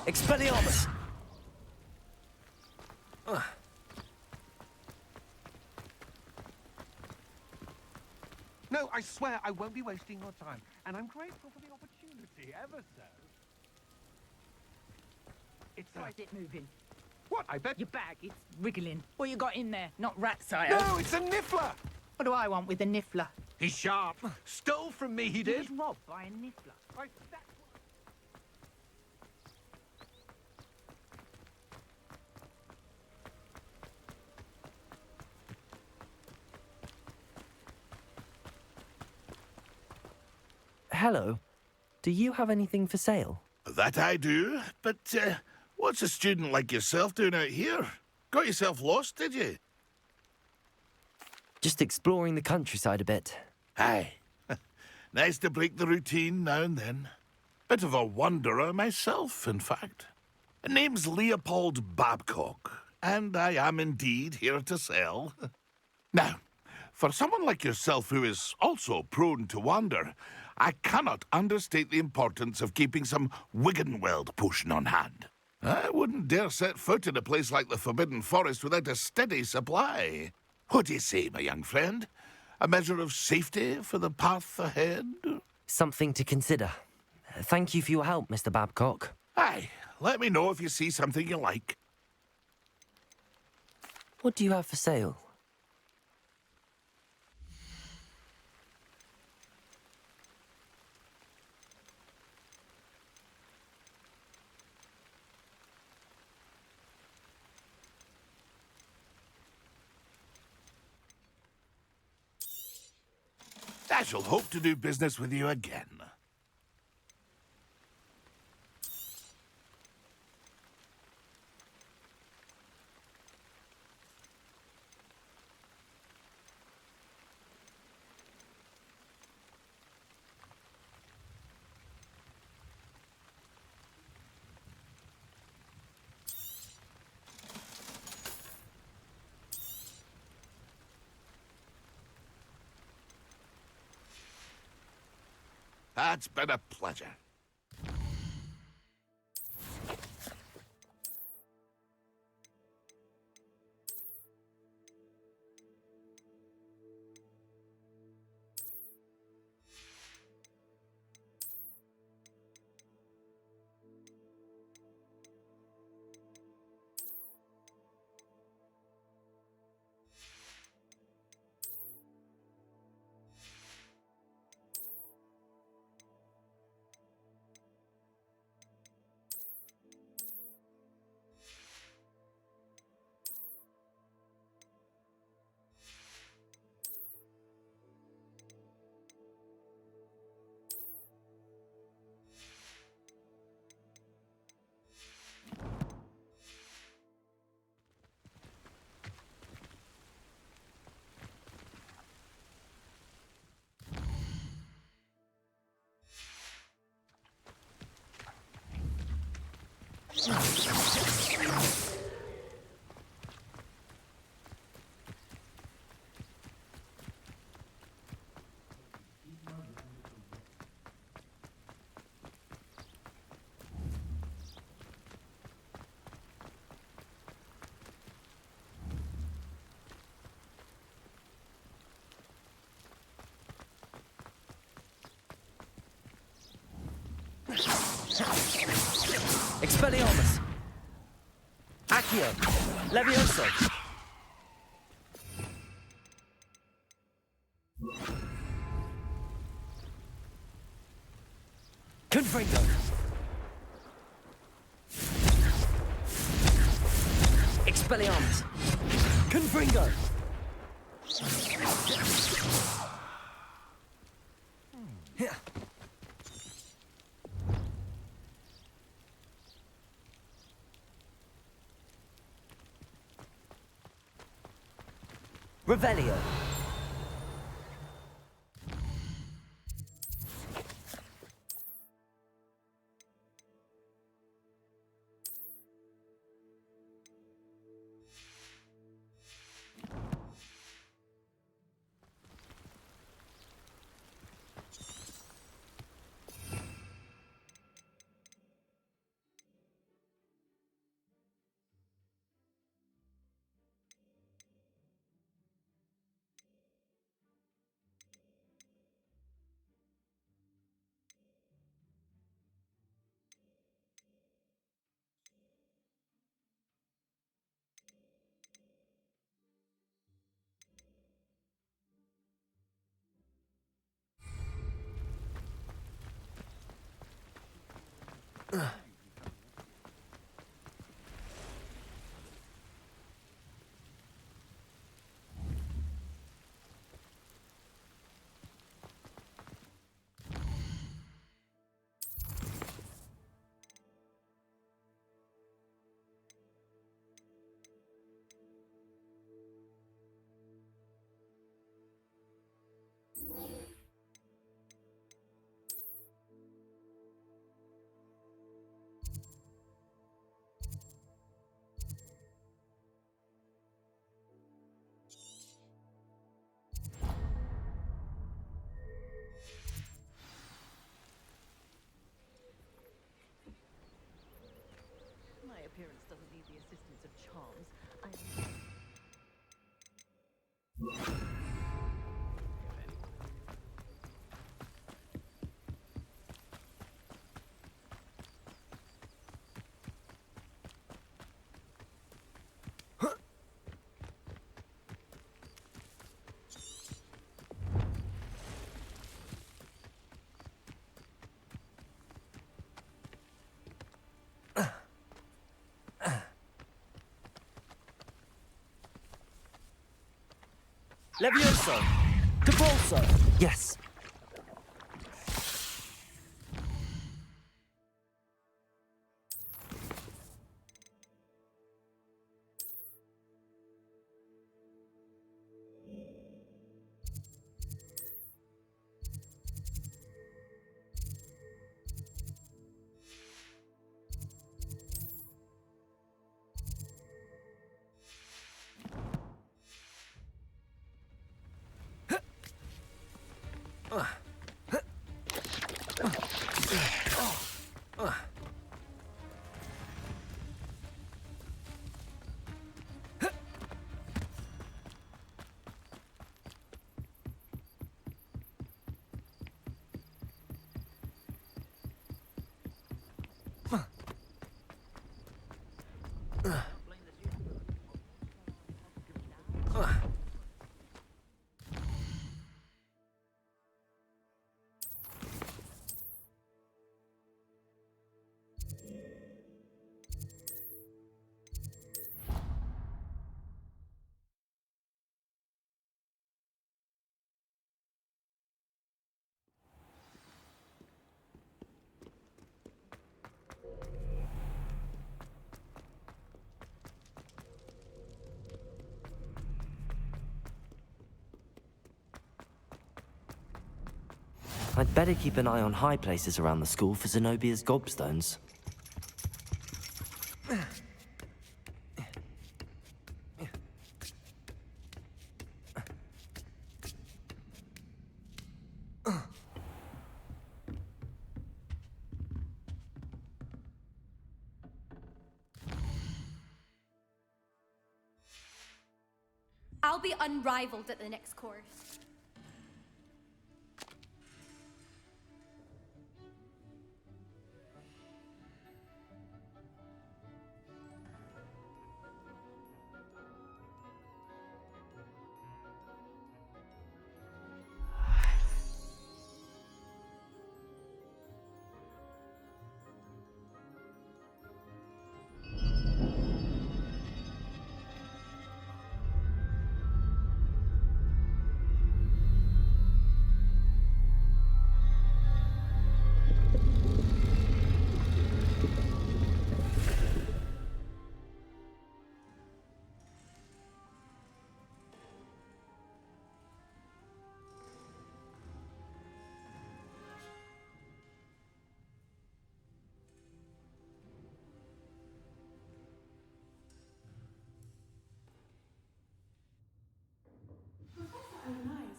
Expelliarmus! No, I swear I won't be wasting your time, and I'm grateful for the opportunity, ever so. Why is it moving? What? I bet Your bag, it's wriggling. What you got in there? Not rat sire. No, it's a niffler. What do I want with a niffler? He's sharp. Stole from me, he did. He's robbed by a niffler. Hello. Do you have anything for sale? That I do, but what's a student like yourself doing out here? Got yourself lost, did you? Just exploring the countryside a bit. Aye. Nice to break the routine now and then. Bit of a wanderer myself, in fact. Name's Leopold Babcock, and I am indeed here to sell. Now, for someone like yourself who is also prone to wander, I cannot understate the importance of keeping some Wiggenweld potion on hand. I wouldn't dare set foot in a place like the Forbidden Forest without a steady supply. What do you say, my young friend? A measure of safety for the path ahead? Something to consider. Thank you for your help, Mr. Babcock. Aye, let me know if you see something you like. What do you have for sale? I shall hope to do business with you again. It's been a pleasure. Expelliarmus! Accio! Levioso! Confringo! Expelliarmus! Confringo! Yeah. Revelio. My appearance doesn't need the assistance of charms. Levioso! Depulso! Yes. I'd better keep an eye on high places around the school for Zenobia's gobstones. I'll be unrivaled at the next course.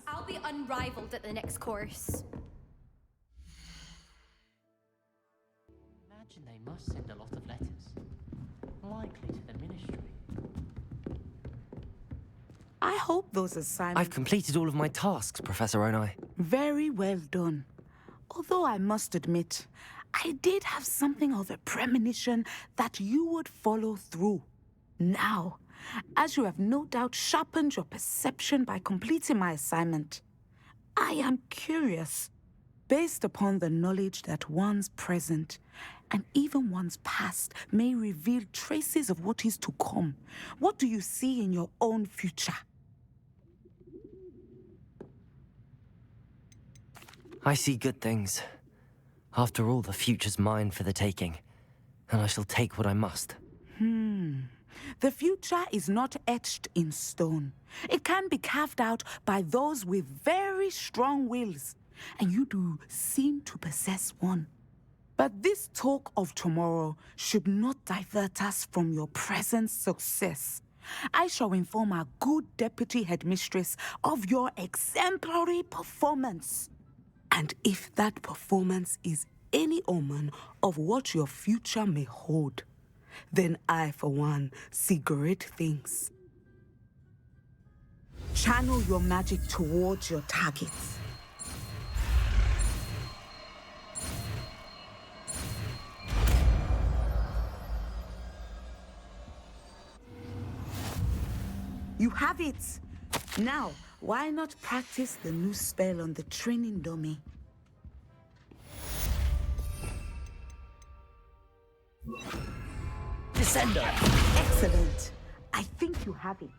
I'll be unrivaled at the next course. Imagine they must send a lot of letters. Likely to the ministry. I hope those assignments... I've completed all of my tasks, Professor Onai. Very well done. Although I must admit, I did have something of a premonition that you would follow through. Now, as you have no doubt sharpened your perception by completing my assignment, I am curious, based upon the knowledge that once present And even one's past may reveal traces of what is to come. What do you see in your own future? I see good things. After all, the future's mine for the taking, and I shall take what I must. The future is not etched in stone. It can be carved out by those with very strong wills, and you do seem to possess one. But this talk of tomorrow should not divert us from your present success. I shall inform our good deputy headmistress of your exemplary performance. And if that performance is any omen of what your future may hold, then I, for one, see great things. Channel your magic towards your targets. You have it! Now, why not practice the new spell on the training dummy? Descender! Excellent. I think you have it.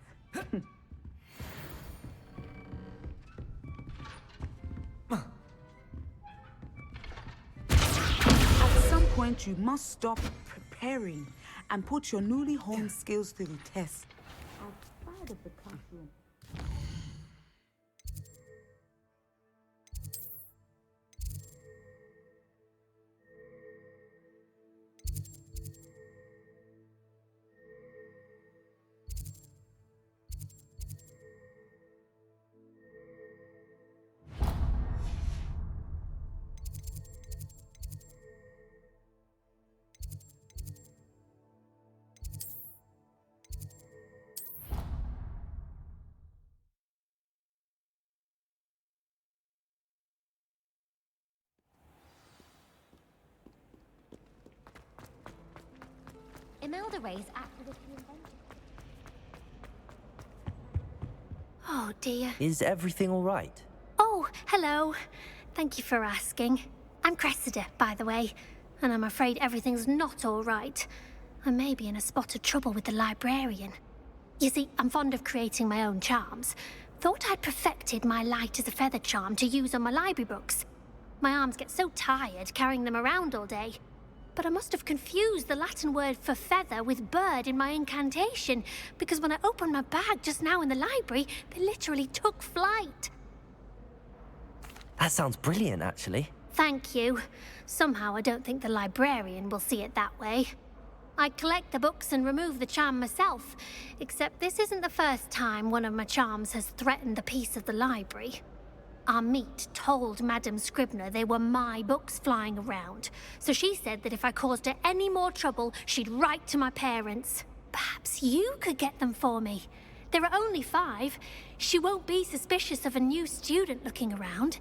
At some point, you must stop preparing and put your newly honed skills to the test. Outside of the classroom. Imelda Ray's acted as the inventor. Oh dear. Is everything all right? Oh, hello. Thank you for asking. I'm Cressida, by the way, and I'm afraid everything's not all right. I may be in a spot of trouble with the librarian. You see, I'm fond of creating my own charms. Thought I'd perfected my light as a feather charm to use on my library books. My arms get so tired carrying them around all day. But I must have confused the Latin word for feather with bird in my incantation, because when I opened my bag just now in the library, they literally took flight. That sounds brilliant, actually. Thank you. Somehow I don't think the librarian will see it that way. I collect the books and remove the charm myself, except this isn't the first time one of my charms has threatened the peace of the library. Our meet told Madame Scribner they were my books flying around, so she said that if I caused her any more trouble, she'd write to my parents. Perhaps you could get them for me. There are only 5. She won't be suspicious of a new student looking around.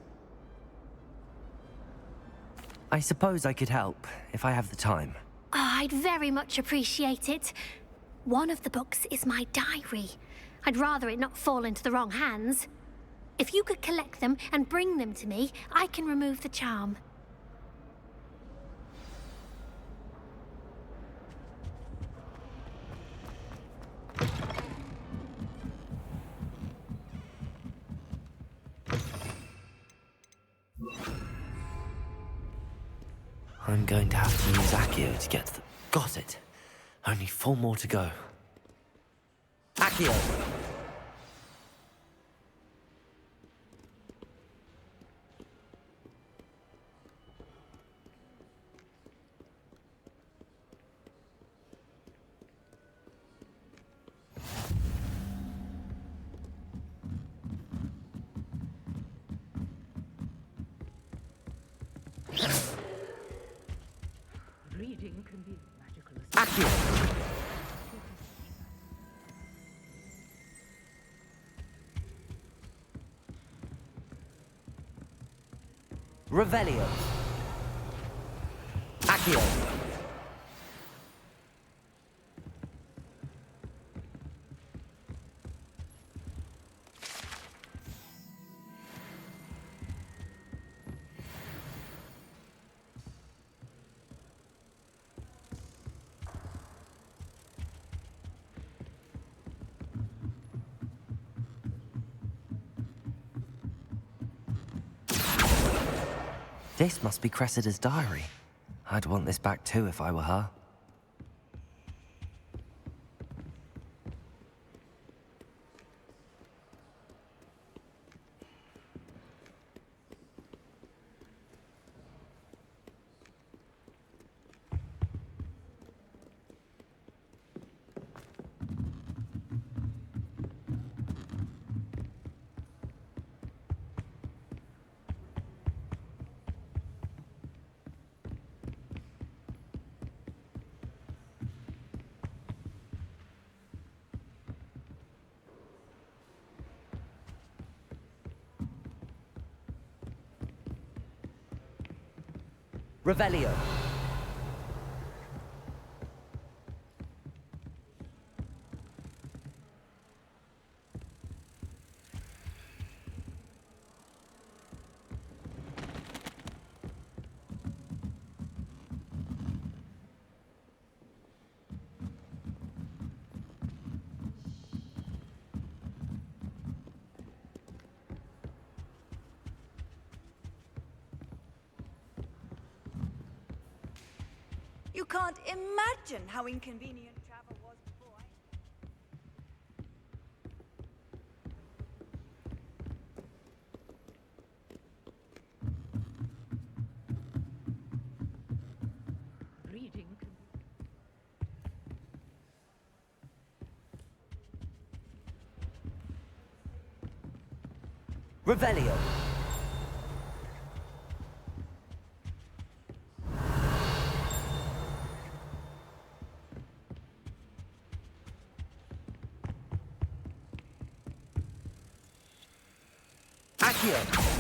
I suppose I could help, if I have the time. Oh, I'd very much appreciate it. One of the books is my diary. I'd rather it not fall into the wrong hands. If you could collect them and bring them to me, I can remove the charm. I'm going to have to use Accio to get to the... Got it. Only 4 more to go. Accio! Reading can be magical as Accio! Revelio. Accio. This must be Cressida's diary. I'd want this back too if I were her. Revelio. You can't imagine how inconvenient travel was before. Reading can Revelio. Accio.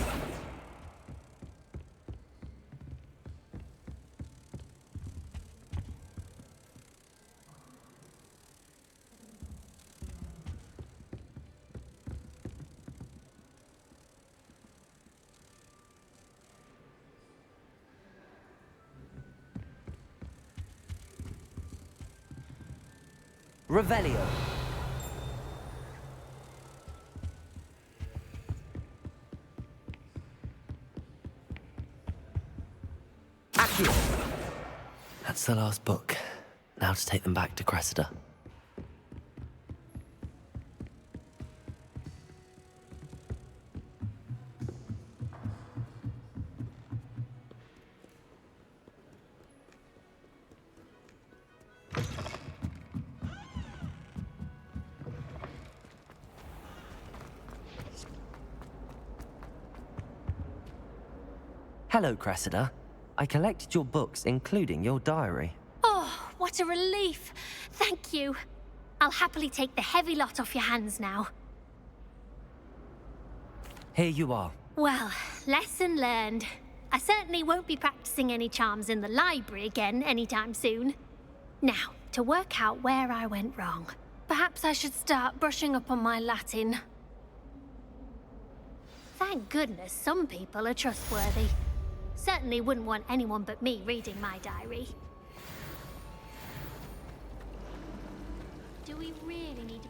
Revelio. Accio. That's the last book. Now to take them back to Cressida. Hello, Cressida. I collected your books, including your diary. Oh, what a relief. Thank you. I'll happily take the heavy lot off your hands now. Here you are. Well, lesson learned. I certainly won't be practicing any charms in the library again anytime soon. Now, to work out where I went wrong. Perhaps I should start brushing up on my Latin. Thank goodness some people are trustworthy. Certainly wouldn't want anyone but me reading my diary. Do we really need to